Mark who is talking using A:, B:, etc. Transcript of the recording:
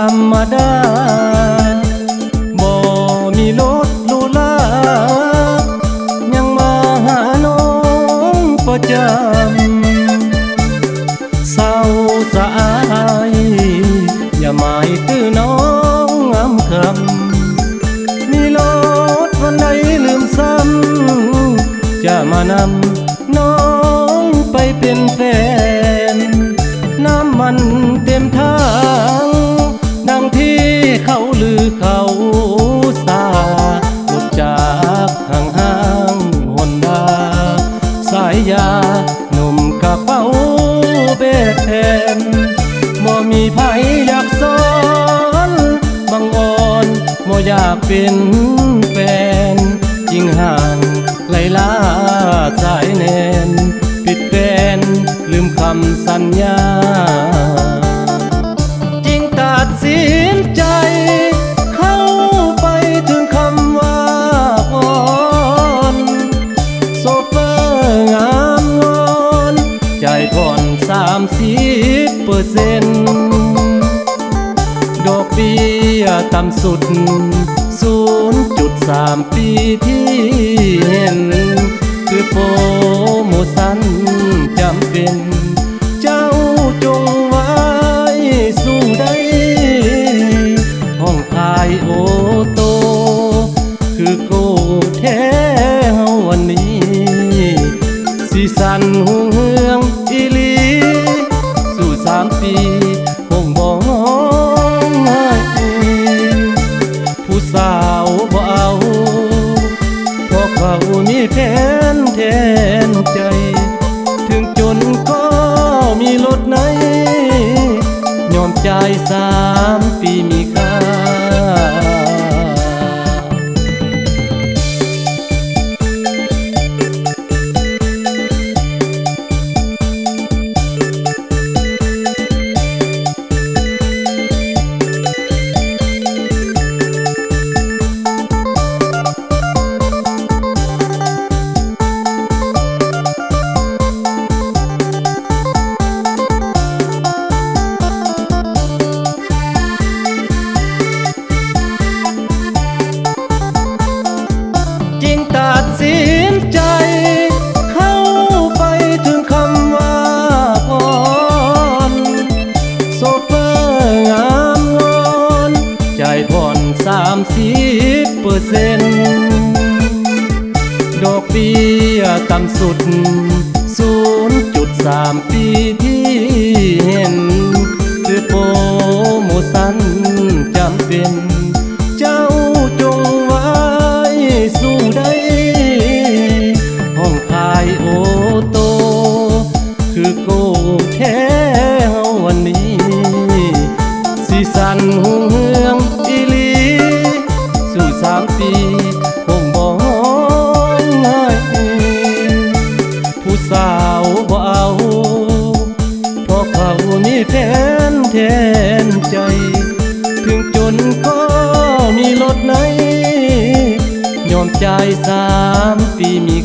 A: รรมดาบ่มีรถหรูหรายังมาหาน้องประจำเศร้าสะอายอย่าหมายตื้อน้องงามคำมีรถวันใดลืมซ้ำจะมานำน้องไปเป็นแฟนน้ำมันเต็มทางดังที่เขาลือเขาสาหลุดจากห่างหนดาสายยาหนุ่มกระเป๋าเบแทนบ่มีไผอยากสอนบังอ่อนบ่อยากเป็นแฟนจริงห่างไล่ล่าสายแนนปิดแฟนลืมคำสัญญาจริงตัดสินใจเข้าไปถึงคำว่าพรโซเฟอร์งามงอนใจผ่อน30%ดอกเบี้ยต่ำสุด 0.3 ปีที่เห็นคือโปรโมชั่นจำเป็นเจ้าจงไว้สู้ได้ห้องขายโอโตคือโกแท้เฮาวันนี้สีสันหุ่งเฮืองอีหลีสู่3 ปีคงบ่ง่ายผู้สาวบ่เอาเพราะเขามีแทนใจถึงจนก็มีรถไหนยอมจ่าย3 ปีมีค่าตัดสินใจเข้าไปถึงคำว่าพรโซเฟอร์งามงอนใจผ่อน30%ดอกเบี้ยต่ำสุด 0.3 ปีที่เห็นคือโปรโมชั่นจำเป็นเจ้าจงไว้สู้ได้ห้องขายโอโตคือโกแท้เฮาวันนี้สีสันหุ่งเฮืองอีหลีสู่3 ปีคงบ่ง่ายผู้สาวบ่เอาเพราะเขามีแทนใจถึงจนก็มีรถไหนยอมจ่าย3 ปีมี